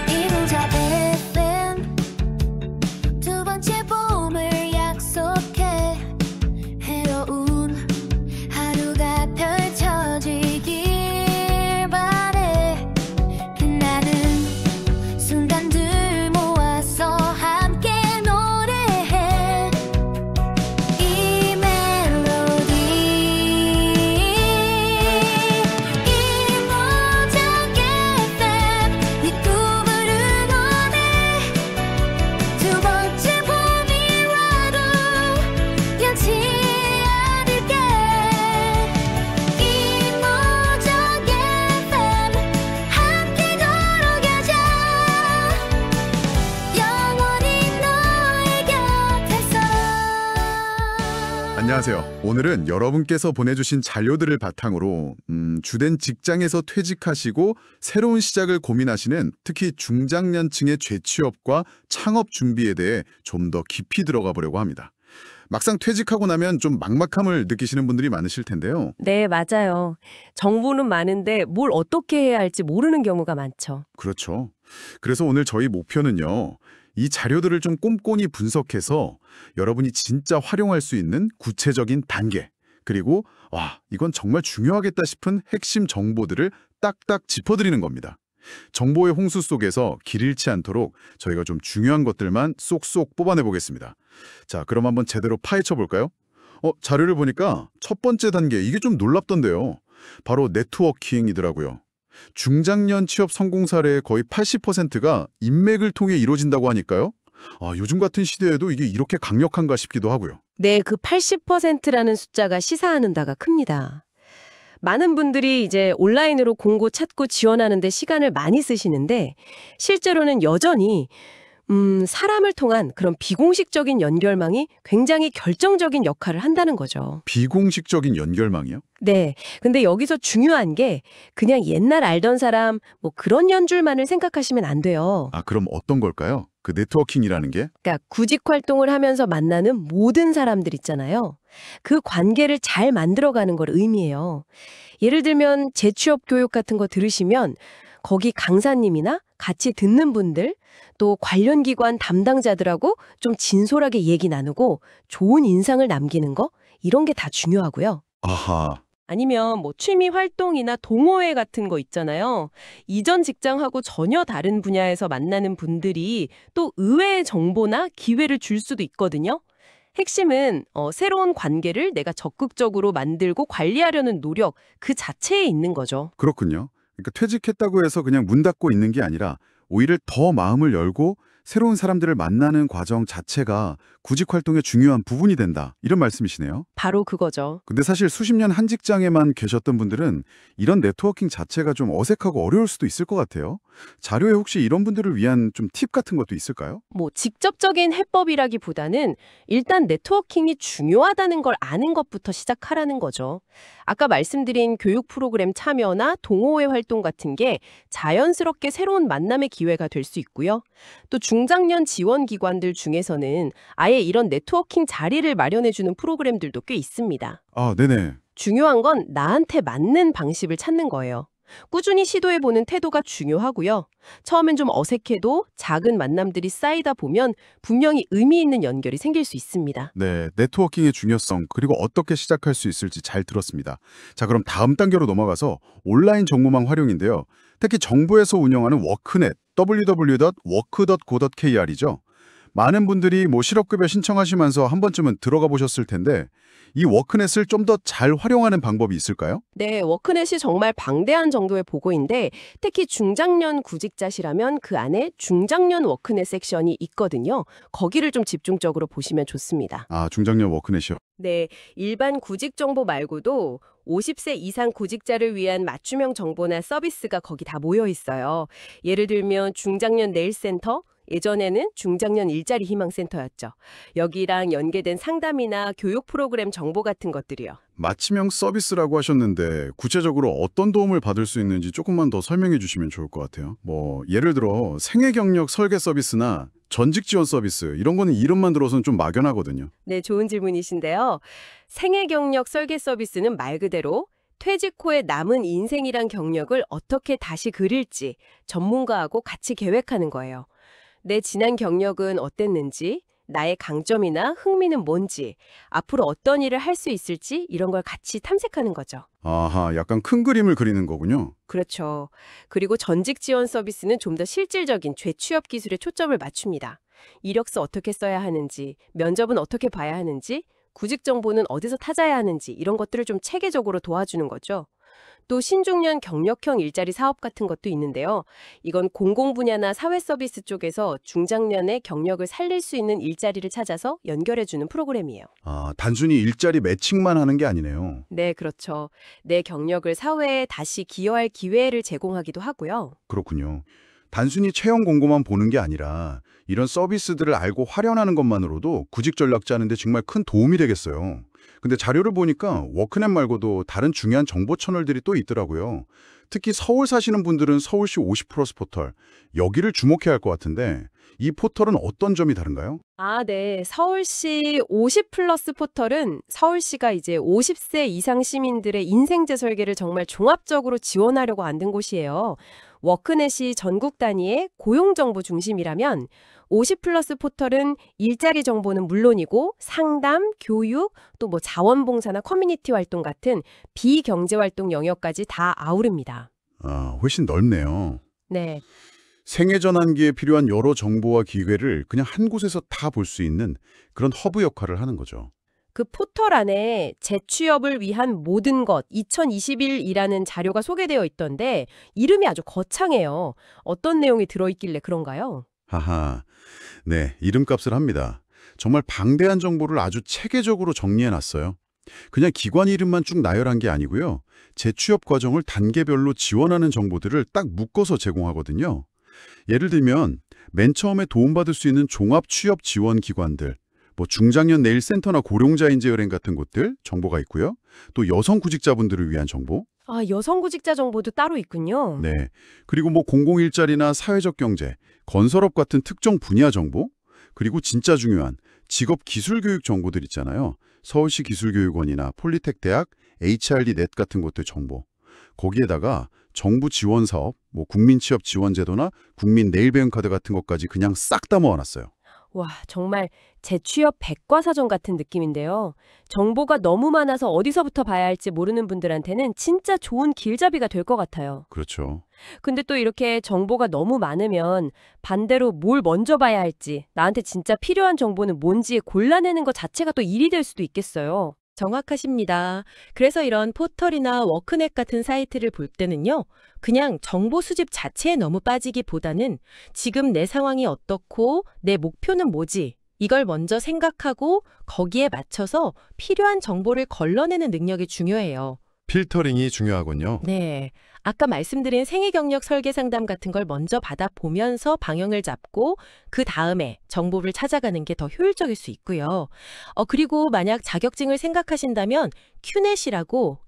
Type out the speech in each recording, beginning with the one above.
이루자 FM 두 번째 봄을 약속해 해로운 하루가 펼쳐지길 바래. 빛나는 순간들 모아서 함께 노래해. 이 멜로디 이모작 FM 네 꿈을 응원해. 두 번째 봄이 와도 변치 않을게. 이모작 FM 함께 걸어가자. 영원히 너의 곁에서. 안녕하세요. 오늘은 여러분께서 보내주신 자료들을 바탕으로 주된 직장에서 퇴직하시고 새로운 시작을 고민하시는 특히 중장년층의 재취업과 창업 준비에 대해 좀 더 깊이 들어가 보려고 합니다. 막상 퇴직하고 나면 좀 막막함을 느끼시는 분들이 많으실 텐데요. 네, 맞아요. 정보는 많은데 뭘 어떻게 해야 할지 모르는 경우가 많죠. 그렇죠. 그래서 오늘 저희 목표는요. 이 자료들을 좀 꼼꼼히 분석해서 여러분이 진짜 활용할 수 있는 구체적인 단계, 그리고 이건 정말 중요하겠다 싶은 핵심 정보들을 딱딱 짚어드리는 겁니다. 정보의 홍수 속에서 길 잃지 않도록 저희가 좀 중요한 것들만 쏙쏙 뽑아내 보겠습니다. 자, 그럼 한번 제대로 파헤쳐 볼까요? 자료를 보니까 첫 번째 단계, 이게 좀 놀랍던데요. 바로 네트워킹이더라고요. 중장년 취업 성공 사례의 거의 80%가 인맥을 통해 이루어진다고 하니까요. 요즘 같은 시대에도 이게 이렇게 강력한가 싶기도 하고요. 네, 그 80%라는 숫자가 시사하는 바가 큽니다. 많은 분들이 이제 온라인으로 공고 찾고 지원하는 데 시간을 많이 쓰시는데 실제로는 여전히 사람을 통한 그런 비공식적인 연결망이 굉장히 결정적인 역할을 한다는 거죠. 비공식적인 연결망이요? 네. 근데 여기서 중요한 게 그냥 옛날 알던 사람 뭐 그런 연줄만을 생각하시면 안 돼요. 그럼 어떤 걸까요? 그 네트워킹이라는 게? 그러니까 구직 활동을 하면서 만나는 모든 사람들 있잖아요. 그 관계를 잘 만들어가는 걸 의미해요. 예를 들면 재취업 교육 같은 거 들으시면 거기 강사님이나 같이 듣는 분들, 또 관련 기관 담당자들하고 좀 진솔하게 얘기 나누고 좋은 인상을 남기는 거, 이런 게 다 중요하고요. 아하. 아니면 뭐 취미 활동이나 동호회 같은 거 있잖아요. 이전 직장하고 전혀 다른 분야에서 만나는 분들이 또 의외의 정보나 기회를 줄 수도 있거든요. 핵심은 새로운 관계를 내가 적극적으로 만들고 관리하려는 노력 그 자체에 있는 거죠. 그렇군요. 그러니까 퇴직했다고 해서 그냥 문 닫고 있는 게 아니라 오히려 더 마음을 열고 새로운 사람들을 만나는 과정 자체가 구직 활동의 중요한 부분이 된다. 이런 말씀이시네요. 바로 그거죠. 근데 사실 수십 년 한 직장에만 계셨던 분들은 이런 네트워킹 자체가 좀 어색하고 어려울 수도 있을 것 같아요. 자료에 혹시 이런 분들을 위한 좀 팁 같은 것도 있을까요? 뭐 직접적인 해법이라기보다는 일단 네트워킹이 중요하다는 걸 아는 것부터 시작하라는 거죠. 아까 말씀드린 교육 프로그램 참여나 동호회 활동 같은 게 자연스럽게 새로운 만남의 기회가 될 수 있고요. 또 중장년 지원 기관들 중에서는 아예 이런 네트워킹 자리를 마련해주는 프로그램들도 꽤 있습니다. 네네. 중요한 건 나한테 맞는 방식을 찾는 거예요. 꾸준히 시도해보는 태도가 중요하고요. 처음엔 좀 어색해도 작은 만남들이 쌓이다 보면 분명히 의미 있는 연결이 생길 수 있습니다. 네, 네트워킹의 중요성 그리고 어떻게 시작할 수 있을지 잘 들었습니다. 자, 그럼 다음 단계로 넘어가서 온라인 정보망 활용인데요. 특히 정부에서 운영하는 워크넷, www.work.go.kr이죠. 많은 분들이 실업급여 신청하시면서 한 번쯤은 들어가 보셨을 텐데 이 워크넷을 좀 더 잘 활용하는 방법이 있을까요? 네, 워크넷이 정말 방대한 정도의 보고인데 특히 중장년 구직자시라면 그 안에 중장년 워크넷 섹션이 있거든요. 거기를 좀 집중적으로 보시면 좋습니다. 중장년 워크넷이요? 네, 일반 구직 정보 말고도 50세 이상 구직자를 위한 맞춤형 정보나 서비스가 거기 다 모여 있어요. 예를 들면 중장년 네일센터, 예전에는 중장년 일자리 희망센터였죠. 여기랑 연계된 상담이나 교육 프로그램 정보 같은 것들이요. 맞춤형 서비스라고 하셨는데 구체적으로 어떤 도움을 받을 수 있는지 조금만 더 설명해 주시면 좋을 것 같아요. 예를 들어 생애 경력 설계 서비스나 전직 지원 서비스 이런 거는 이름만 들어서는 좀 막연하거든요. 네, 좋은 질문이신데요. 생애 경력 설계 서비스는 말 그대로 퇴직 후에 남은 인생이란 경력을 어떻게 다시 그릴지 전문가하고 같이 계획하는 거예요. 내 지난 경력은 어땠는지, 나의 강점이나 흥미는 뭔지, 앞으로 어떤 일을 할 수 있을지 이런 걸 같이 탐색하는 거죠. 아하, 약간 큰 그림을 그리는 거군요. 그렇죠. 그리고 전직 지원 서비스는 좀 더 실질적인 재취업 기술에 초점을 맞춥니다. 이력서 어떻게 써야 하는지, 면접은 어떻게 봐야 하는지, 구직 정보는 어디서 찾아야 하는지 이런 것들을 좀 체계적으로 도와주는 거죠. 또 신중년 경력형 일자리 사업 같은 것도 있는데요. 이건 공공 분야나 사회 서비스 쪽에서 중장년의 경력을 살릴 수 있는 일자리를 찾아서 연결해주는 프로그램이에요. 아, 단순히 일자리 매칭만 하는 게 아니네요. 네, 그렇죠. 내 경력을 사회에 다시 기여할 기회를 제공하기도 하고요. 그렇군요. 단순히 채용 공고만 보는 게 아니라 이런 서비스들을 알고 활용하는 것만으로도 구직 전략 짜는데 정말 큰 도움이 되겠어요. 근데 자료를 보니까 워크넷 말고도 다른 중요한 정보 채널들이 또 있더라고요. 특히 서울 사시는 분들은 서울시 50플러스 포털, 여기를 주목해야 할 것 같은데 이 포털은 어떤 점이 다른가요? 아, 네. 서울시 50플러스 포털은 서울시가 이제 50세 이상 시민들의 인생제 설계를 정말 종합적으로 지원하려고 만든 곳이에요. 워크넷이 전국 단위의 고용정보 중심이라면 50플러스 포털은 일자리 정보는 물론이고 상담, 교육, 또 뭐 자원봉사나 커뮤니티 활동 같은 비경제활동 영역까지 다 아우릅니다. 아, 훨씬 넓네요. 네. 생애 전환기에 필요한 여러 정보와 기회를 그냥 한 곳에서 다 볼 수 있는 그런 허브 역할을 하는 거죠. 그 포털 안에 재취업을 위한 모든 것 2021이라는 자료가 소개되어 있던데 이름이 아주 거창해요. 어떤 내용이 들어있길래 그런가요? 하하, 네, 이름값을 합니다. 정말 방대한 정보를 아주 체계적으로 정리해놨어요. 그냥 기관 이름만 쭉 나열한 게 아니고요. 재취업 과정을 단계별로 지원하는 정보들을 딱 묶어서 제공하거든요. 예를 들면 맨 처음에 도움받을 수 있는 종합 취업 지원 기관들, 뭐 중장년 내일 센터나 고령자인재은행 같은 곳들 정보가 있고요. 또 여성 구직자분들을 위한 정보. 아, 여성 구직자 정보도 따로 있군요. 네. 그리고 뭐 공공일자리나 사회적 경제, 건설업 같은 특정 분야 정보, 그리고 진짜 중요한 직업 기술 교육 정보들 있잖아요. 서울시 기술교육원이나 폴리텍 대학, HRD 넷 같은 곳들 정보. 거기에다가 정부 지원 사업, 뭐 국민 취업 지원 제도나 국민 내일 배움 카드 같은 것까지 그냥 싹 다 모아놨어요. 와, 정말 재취업 백과사전 같은 느낌인데요. 정보가 너무 많아서 어디서부터 봐야 할지 모르는 분들한테는 진짜 좋은 길잡이가 될 것 같아요. 그렇죠. 근데 또 이렇게 정보가 너무 많으면 반대로 뭘 먼저 봐야 할지, 나한테 진짜 필요한 정보는 뭔지 골라내는 것 자체가 또 일이 될 수도 있겠어요. 정확하십니다. 그래서 이런 포털이나 워크넷 같은 사이트를 볼 때는요, 그냥 정보 수집 자체에 너무 빠지기보다는 지금 내 상황이 어떻고 내 목표는 뭐지? 이걸 먼저 생각하고 거기에 맞춰서 필요한 정보를 걸러내는 능력이 중요해요. 필터링이 중요하군요. 네. 아까 말씀드린 생애 경력 설계 상담 같은 걸 먼저 받아보면서 방향을 잡고 그 다음에 정보를 찾아가는 게 더 효율적일 수 있고요. 그리고 만약 자격증을 생각하신다면 큐넷이라고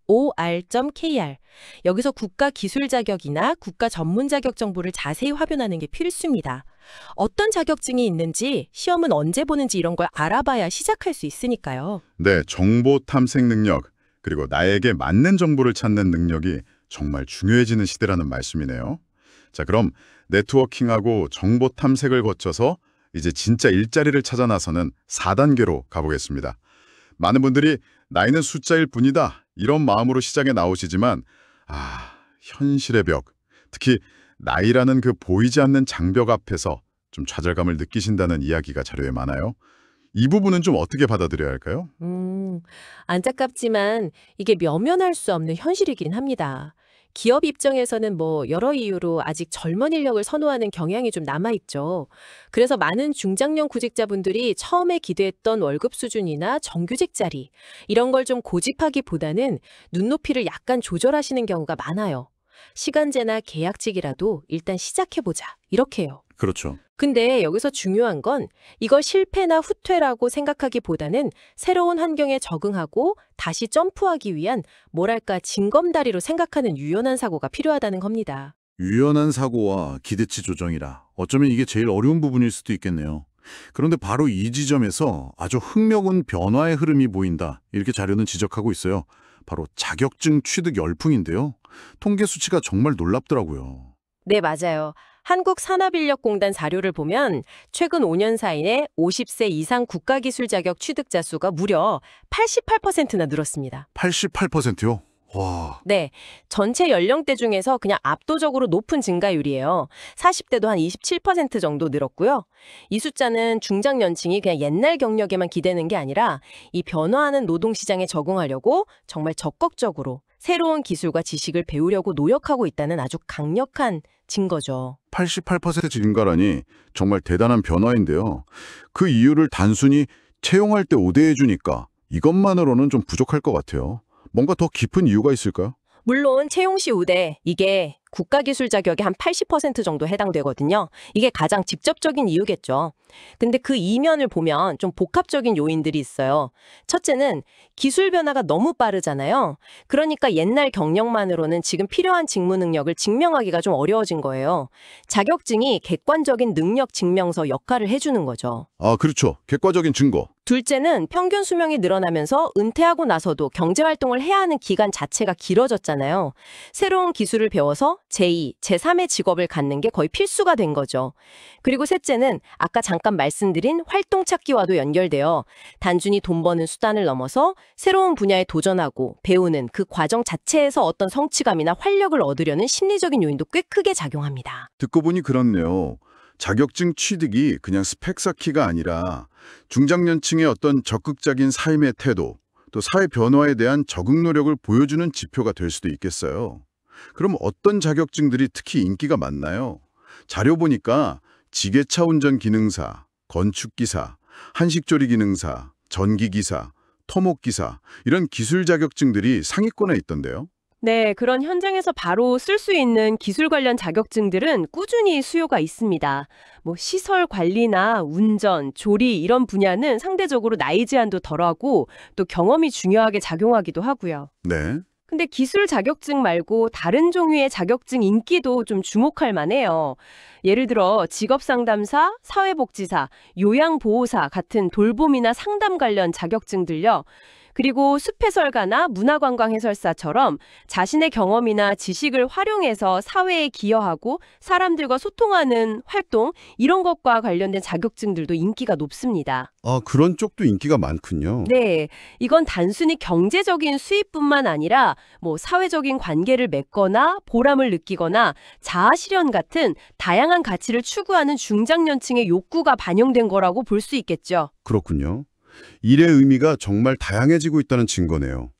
q-net.or.kr 여기서 국가 기술 자격이나 국가 전문 자격 정보를 자세히 확인하는 게 필수입니다. 어떤 자격증이 있는지, 시험은 언제 보는지 이런 걸 알아봐야 시작할 수 있으니까요. 네, 정보 탐색 능력, 그리고 나에게 맞는 정보를 찾는 능력이 정말 중요해지는 시대라는 말씀이네요. 자, 그럼 네트워킹하고 정보 탐색을 거쳐서 이제 진짜 일자리를 찾아 나서는 4단계로 가보겠습니다. 많은 분들이 나이는 숫자일 뿐이다 이런 마음으로 시장에 나오시지만 현실의 벽, 특히 나이라는 그 보이지 않는 장벽 앞에서 좀 좌절감을 느끼신다는 이야기가 자료에 많아요. 이 부분은 좀 어떻게 받아들여야 할까요? 안타깝지만 이게 면면할 수 없는 현실이긴 합니다. 기업 입장에서는 뭐 여러 이유로 아직 젊은 인력을 선호하는 경향이 좀 남아있죠. 그래서 많은 중장년 구직자분들이 처음에 기대했던 월급 수준이나 정규직 자리 이런 걸 좀 고집하기보다는 눈높이를 약간 조절하시는 경우가 많아요. 시간제나 계약직이라도 일단 시작해보자 이렇게 해요. 그렇죠. 근데 여기서 중요한 건 이걸 실패나 후퇴라고 생각하기보다는 새로운 환경에 적응하고 다시 점프하기 위한 뭐랄까 징검다리로 생각하는 유연한 사고가 필요하다는 겁니다. 유연한 사고와 기대치 조정이라 어쩌면 이게 제일 어려운 부분일 수도 있겠네요. 그런데 바로 이 지점에서 아주 흥미로운 변화의 흐름이 보인다. 이렇게 자료는 지적하고 있어요. 바로 자격증 취득 열풍인데요. 통계 수치가 정말 놀랍더라고요. 네, 맞아요. 한국산업인력공단 자료를 보면 최근 5년 사이에 50세 이상 국가기술 자격 취득자 수가 무려 88%나 늘었습니다. 88%요? 와, 네, 전체 연령대 중에서 그냥 압도적으로 높은 증가율이에요. 40대도 한 27% 정도 늘었고요. 이 숫자는 중장년층이 그냥 옛날 경력에만 기대는 게 아니라 이 변화하는 노동시장에 적응하려고 정말 적극적으로 새로운 기술과 지식을 배우려고 노력하고 있다는 아주 강력한 증거죠. 88% 증가라니 정말 대단한 변화인데요. 그 이유를 단순히 채용할 때 우대해 주니까 이것만으로는 좀 부족할 것 같아요. 뭔가 더 깊은 이유가 있을까요? 물론 채용 시 우대, 이게 국가기술 자격의 한 80% 정도 해당되거든요. 이게 가장 직접적인 이유겠죠. 근데 그 이면을 보면 좀 복합적인 요인들이 있어요. 첫째는 기술 변화가 너무 빠르잖아요. 그러니까 옛날 경력만으로는 지금 필요한 직무 능력을 증명하기가 좀 어려워진 거예요. 자격증이 객관적인 능력 증명서 역할을 해주는 거죠. 아, 그렇죠. 객관적인 증거. 둘째는 평균 수명이 늘어나면서 은퇴하고 나서도 경제활동을 해야 하는 기간 자체가 길어졌잖아요. 새로운 기술을 배워서 제2, 제3의 직업을 갖는 게 거의 필수가 된 거죠. 그리고 셋째는 아까 잠깐 말씀드린 활동 찾기와도 연결되어 단순히 돈 버는 수단을 넘어서 새로운 분야에 도전하고 배우는 그 과정 자체에서 어떤 성취감이나 활력을 얻으려는 심리적인 요인도 꽤 크게 작용합니다. 듣고 보니 그렇네요. 자격증 취득이 그냥 스펙 쌓기가 아니라 중장년층의 어떤 적극적인 삶의 태도, 또 사회 변화에 대한 적응 노력을 보여주는 지표가 될 수도 있겠어요. 그럼 어떤 자격증들이 특히 인기가 많나요? 자료 보니까 지게차 운전 기능사, 건축기사, 한식조리 기능사, 전기기사, 토목기사 이런 기술 자격증들이 상위권에 있던데요. 네, 그런 현장에서 바로 쓸 수 있는 기술 관련 자격증들은 꾸준히 수요가 있습니다. 시설 관리나 운전, 조리 이런 분야는 상대적으로 나이 제한도 덜하고 또 경험이 중요하게 작용하기도 하고요. 네. 근데 기술 자격증 말고 다른 종류의 자격증 인기도 좀 주목할 만해요. 예를 들어 직업상담사, 사회복지사, 요양보호사 같은 돌봄이나 상담 관련 자격증들요. 그리고 숲해설가나 문화관광 해설사처럼 자신의 경험이나 지식을 활용해서 사회에 기여하고 사람들과 소통하는 활동, 이런 것과 관련된 자격증들도 인기가 높습니다. 아, 그런 쪽도 인기가 많군요. 네, 이건 단순히 경제적인 수입뿐만 아니라 사회적인 관계를 맺거나 보람을 느끼거나 자아 실현 같은 다양한 가치를 추구하는 중장년층의 욕구가 반영된 거라고 볼 수 있겠죠. 그렇군요. 일의 의미가 정말 다양해지고 있다는 증거네요.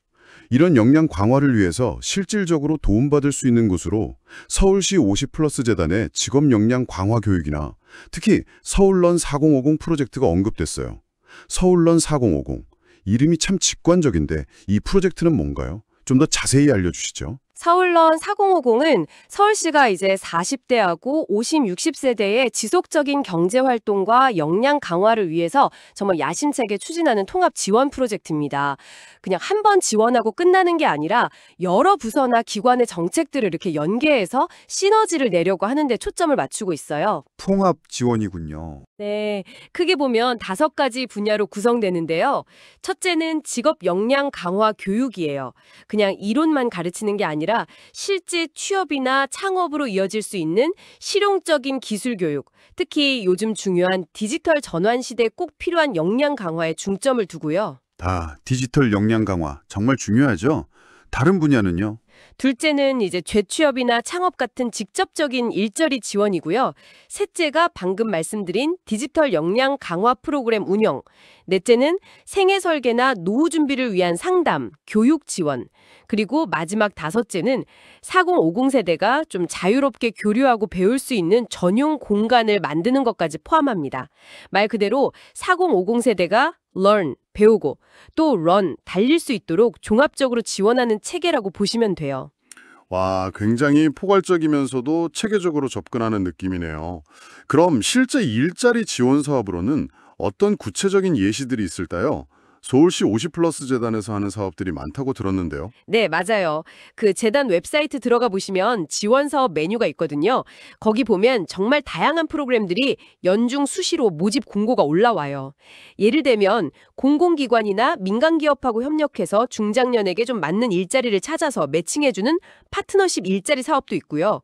이런 역량 강화를 위해서 실질적으로 도움받을 수 있는 곳으로 서울시 50플러스 재단의 직업 역량 강화 교육이나 특히 서울런 4050 프로젝트가 언급됐어요. 서울런 4050. 이름이 참 직관적인데 이 프로젝트는 뭔가요? 좀 더 자세히 알려주시죠. 서울런 4050은 서울시가 이제 40대하고 50, 60세대의 지속적인 경제활동과 역량 강화를 위해서 정말 야심차게 추진하는 통합 지원 프로젝트입니다. 그냥 한 번 지원하고 끝나는 게 아니라 여러 부서나 기관의 정책들을 이렇게 연계해서 시너지를 내려고 하는 데 초점을 맞추고 있어요. 통합 지원이군요. 네, 크게 보면 5가지 분야로 구성되는데요. 첫째는 직업 역량 강화 교육이에요. 그냥 이론만 가르치는 게 아니라 실제 취업이나 창업으로 이어질 수 있는 실용적인 기술 교육, 특히 요즘 중요한 디지털 전환 시대에 꼭 필요한 역량 강화에 중점을 두고요. 디지털 역량 강화 정말 중요하죠. 다른 분야는요? 둘째는 이제 재취업이나 창업 같은 직접적인 일자리 지원이고요. 셋째가 방금 말씀드린 디지털 역량 강화 프로그램 운영. 넷째는 생애 설계나 노후 준비를 위한 상담, 교육 지원. 그리고 마지막 5째는 4050 세대가 좀 자유롭게 교류하고 배울 수 있는 전용 공간을 만드는 것까지 포함합니다. 말 그대로 4050 세대가 learn, 배우고 또 run, 달릴 수 있도록 종합적으로 지원하는 체계라고 보시면 돼요. 와, 굉장히 포괄적이면서도 체계적으로 접근하는 느낌이네요. 그럼 실제 일자리 지원 사업으로는 어떤 구체적인 예시들이 있을까요? 서울시 50플러스 재단에서 하는 사업들이 많다고 들었는데요. 네, 맞아요. 그 재단 웹사이트 들어가 보시면 지원 사업 메뉴가 있거든요. 거기 보면 정말 다양한 프로그램들이 연중 수시로 모집 공고가 올라와요. 예를 들면 공공기관이나 민간기업하고 협력해서 중장년에게 좀 맞는 일자리를 찾아서 매칭해주는 파트너십 일자리 사업도 있고요.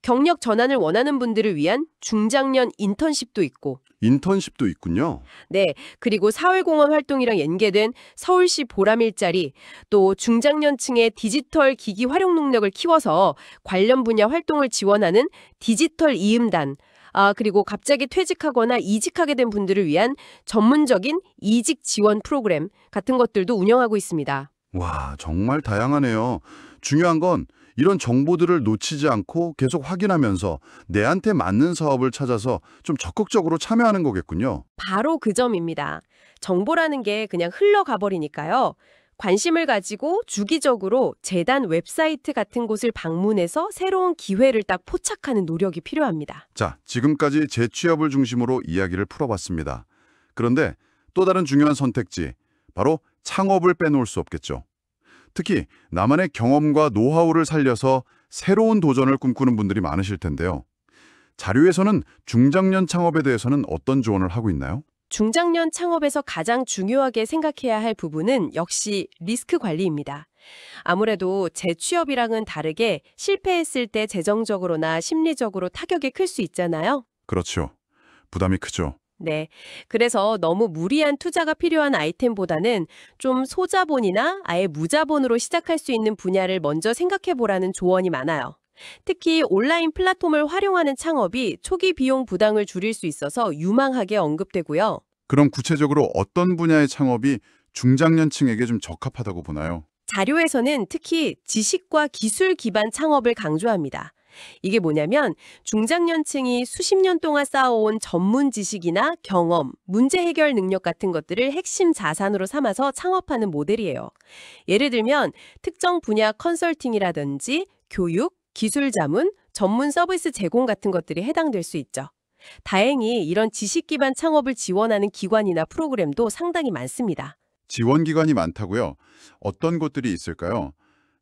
경력 전환을 원하는 분들을 위한 중장년 인턴십도 있고, 인턴십도 있군요. 네, 그리고 사회공헌 활동이랑 연계된 서울시 보람 일자리, 또 중장년층의 디지털 기기 활용 능력을 키워서 관련 분야 활동을 지원하는 디지털 이음단, 그리고 갑자기 퇴직하거나 이직하게 된 분들을 위한 전문적인 이직 지원 프로그램 같은 것들도 운영하고 있습니다. 와, 정말 다양하네요. 중요한 건 이런 정보들을 놓치지 않고 계속 확인하면서 내한테 맞는 사업을 찾아서 좀 적극적으로 참여하는 거겠군요. 바로 그 점입니다. 정보라는 게 그냥 흘러가 버리니까요. 관심을 가지고 주기적으로 재단 웹사이트 같은 곳을 방문해서 새로운 기회를 딱 포착하는 노력이 필요합니다. 자, 지금까지 재취업을 중심으로 이야기를 풀어봤습니다. 그런데 또 다른 중요한 선택지, 바로 창업을 빼놓을 수 없겠죠. 특히 나만의 경험과 노하우를 살려서 새로운 도전을 꿈꾸는 분들이 많으실 텐데요. 자료에서는 중장년 창업에 대해서는 어떤 조언을 하고 있나요? 중장년 창업에서 가장 중요하게 생각해야 할 부분은 역시 리스크 관리입니다. 아무래도 재취업이랑은 다르게 실패했을 때 재정적으로나 심리적으로 타격이 클 수 있잖아요. 그렇죠. 부담이 크죠. 네. 그래서 너무 무리한 투자가 필요한 아이템보다는 좀 소자본이나 아예 무자본으로 시작할 수 있는 분야를 먼저 생각해 보라는 조언이 많아요. 특히 온라인 플랫폼을 활용하는 창업이 초기 비용 부담을 줄일 수 있어서 유망하게 언급되고요. 그럼 구체적으로 어떤 분야의 창업이 중장년층에게 좀 적합하다고 보나요? 자료에서는 특히 지식과 기술 기반 창업을 강조합니다. 이게 뭐냐면 중장년층이 수십 년 동안 쌓아온 전문 지식이나 경험, 문제 해결 능력 같은 것들을 핵심 자산으로 삼아서 창업하는 모델이에요. 예를 들면 특정 분야 컨설팅이라든지 교육, 기술 자문, 전문 서비스 제공 같은 것들이 해당될 수 있죠. 다행히 이런 지식 기반 창업을 지원하는 기관이나 프로그램도 상당히 많습니다. 지원 기관이 많다고요? 어떤 곳들이 있을까요?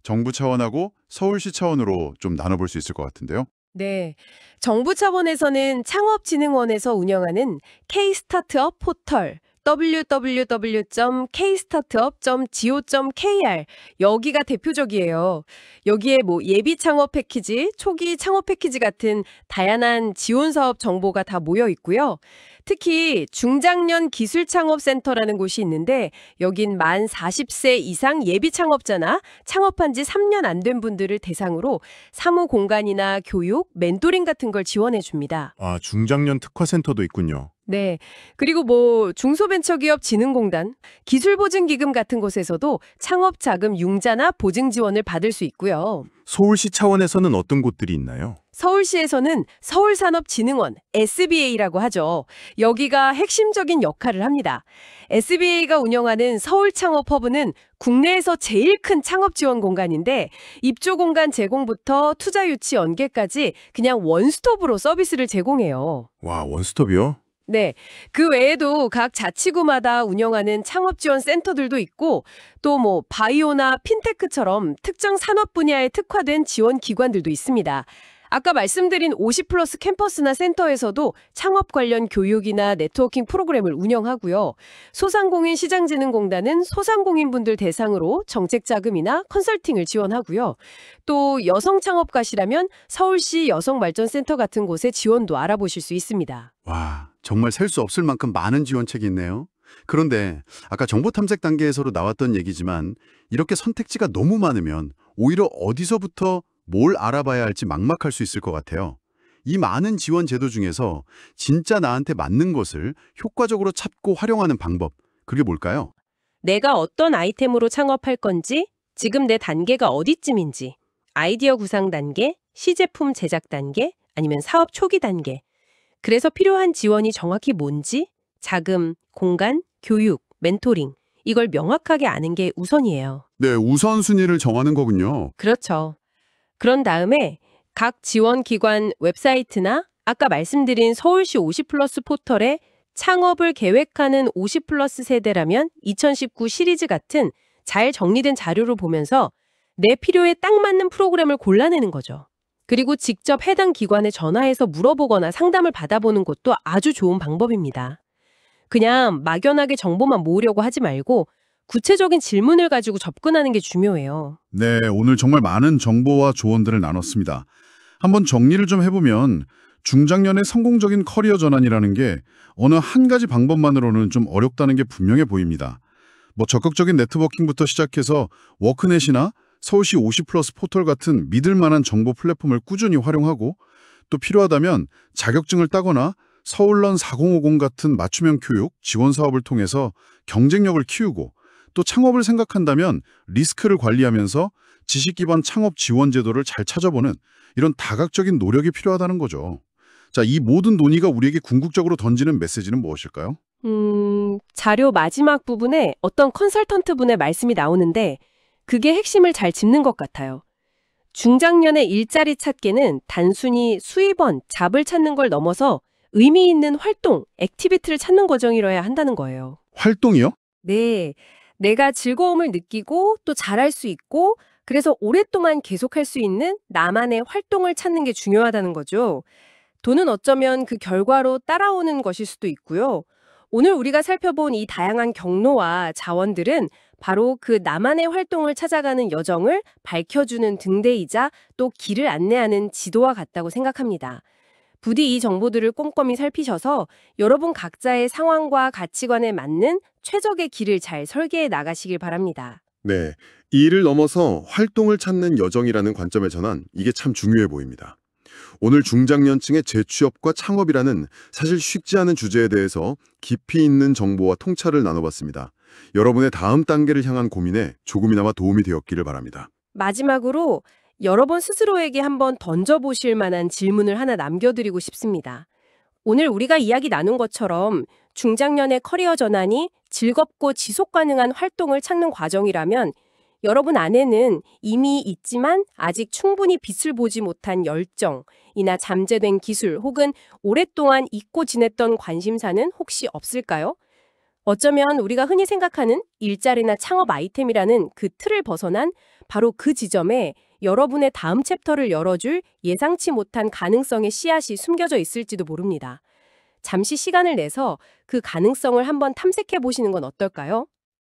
정부 차원하고 서울시 차원으로 좀 나눠볼 수 있을 것 같은데요. 네. 정부 차원에서는 창업진흥원에서 운영하는 K-스타트업 포털 www.kstartup.go.kr 여기가 대표적이에요. 여기에 예비 창업 패키지, 초기 창업 패키지 같은 다양한 지원 사업 정보가 다 모여 있고요. 특히 중장년 기술창업센터라는 곳이 있는데 여긴 만 40세 이상 예비 창업자나 창업한 지 3년 안 된 분들을 대상으로 사무 공간이나 교육, 멘토링 같은 걸 지원해 줍니다. 아, 중장년 특화센터도 있군요. 네. 그리고 중소벤처기업진흥공단, 기술보증기금 같은 곳에서도 창업자금 융자나 보증 지원을 받을 수 있고요. 서울시 차원에서는 어떤 곳들이 있나요? 서울시에서는 서울산업진흥원, SBA라고 하죠. 여기가 핵심적인 역할을 합니다. SBA가 운영하는 서울창업허브는 국내에서 제일 큰 창업 지원 공간인데 입주 공간 제공부터 투자 유치 연계까지 그냥 원스톱으로 서비스를 제공해요. 와, 원스톱이요? 네. 그 외에도 각 자치구마다 운영하는 창업 지원 센터들도 있고 또 바이오나 핀테크처럼 특정 산업 분야에 특화된 지원 기관들도 있습니다. 아까 말씀드린 50플러스 캠퍼스나 센터에서도 창업 관련 교육이나 네트워킹 프로그램을 운영하고요. 소상공인시장진흥공단은 소상공인분들 대상으로 정책자금이나 컨설팅을 지원하고요. 또 여성창업가시라면 서울시 여성발전센터 같은 곳의 지원도 알아보실 수 있습니다. 와, 정말 셀 수 없을 만큼 많은 지원책이 있네요. 그런데 아까 정보 탐색 단계에서도 나왔던 얘기지만 이렇게 선택지가 너무 많으면 오히려 어디서부터 뭘 알아봐야 할지 막막할 수 있을 것 같아요. 이 많은 지원 제도 중에서 진짜 나한테 맞는 것을 효과적으로 찾고 활용하는 방법, 그게 뭘까요? 내가 어떤 아이템으로 창업할 건지, 지금 내 단계가 어디쯤인지, 아이디어 구상 단계, 시제품 제작 단계, 아니면 사업 초기 단계. 그래서 필요한 지원이 정확히 뭔지, 자금, 공간, 교육, 멘토링, 이걸 명확하게 아는 게 우선이에요. 네, 우선순위를 정하는 거군요. 그렇죠. 그런 다음에 각 지원기관 웹사이트나 아까 말씀드린 서울시 50플러스 포털에 창업을 계획하는 50+ 세대라면 2019 시리즈 같은 잘 정리된 자료를 보면서 내 필요에 딱 맞는 프로그램을 골라내는 거죠. 그리고 직접 해당 기관에 전화해서 물어보거나 상담을 받아보는 것도 아주 좋은 방법입니다. 그냥 막연하게 정보만 모으려고 하지 말고 구체적인 질문을 가지고 접근하는 게 중요해요. 네, 오늘 정말 많은 정보와 조언들을 나눴습니다. 한번 정리를 좀 해보면 중장년의 성공적인 커리어 전환이라는 게 어느 한 가지 방법만으로는 좀 어렵다는 게 분명해 보입니다. 뭐 적극적인 네트워킹부터 시작해서 워크넷이나 서울시 50+ 포털 같은 믿을 만한 정보 플랫폼을 꾸준히 활용하고 또 필요하다면 자격증을 따거나 서울런 4050 같은 맞춤형 교육, 지원 사업을 통해서 경쟁력을 키우고 또 창업을 생각한다면 리스크를 관리하면서 지식 기반 창업 지원 제도를 잘 찾아보는 이런 다각적인 노력이 필요하다는 거죠. 자, 이 모든 논의가 우리에게 궁극적으로 던지는 메시지는 무엇일까요? 자료 마지막 부분에 어떤 컨설턴트 분의 말씀이 나오는데 그게 핵심을 잘 짚는 것 같아요. 중장년의 일자리 찾기는 단순히 수입원, 잡을 찾는 걸 넘어서 의미 있는 활동, 액티비티를 찾는 과정이라야 한다는 거예요. 활동이요? 네, 내가 즐거움을 느끼고 또 잘할 수 있고 그래서 오랫동안 계속할 수 있는 나만의 활동을 찾는 게 중요하다는 거죠. 돈은 어쩌면 그 결과로 따라오는 것일 수도 있고요. 오늘 우리가 살펴본 이 다양한 경로와 자원들은 바로 그 나만의 활동을 찾아가는 여정을 밝혀주는 등대이자 또 길을 안내하는 지도와 같다고 생각합니다. 부디 이 정보들을 꼼꼼히 살피셔서 여러분 각자의 상황과 가치관에 맞는 최적의 길을 잘 설계해 나가시길 바랍니다. 네, 이 일을 넘어서 활동을 찾는 여정이라는 관점의 전환, 이게 참 중요해 보입니다. 오늘 중장년층의 재취업과 창업이라는 사실 쉽지 않은 주제에 대해서 깊이 있는 정보와 통찰을 나눠봤습니다. 여러분의 다음 단계를 향한 고민에 조금이나마 도움이 되었기를 바랍니다. 마지막으로 여러분 스스로에게 한번 던져보실 만한 질문을 하나 남겨드리고 싶습니다. 오늘 우리가 이야기 나눈 것처럼 중장년의 커리어 전환이 즐겁고 지속 가능한 활동을 찾는 과정이라면 여러분 안에는 이미 있지만 아직 충분히 빛을 보지 못한 열정이나 잠재된 기술 혹은 오랫동안 잊고 지냈던 관심사는 혹시 없을까요? 어쩌면 우리가 흔히 생각하는 일자리나 창업 아이템이라는 그 틀을 벗어난 바로 그 지점에 여러분의 다음 챕터를 열어줄 예상치 못한 가능성의 씨앗이 숨겨져 있을지도 모릅니다. 잠시 시간을 내서 그 가능성을 한번 탐색해 보시는 건 어떨까요?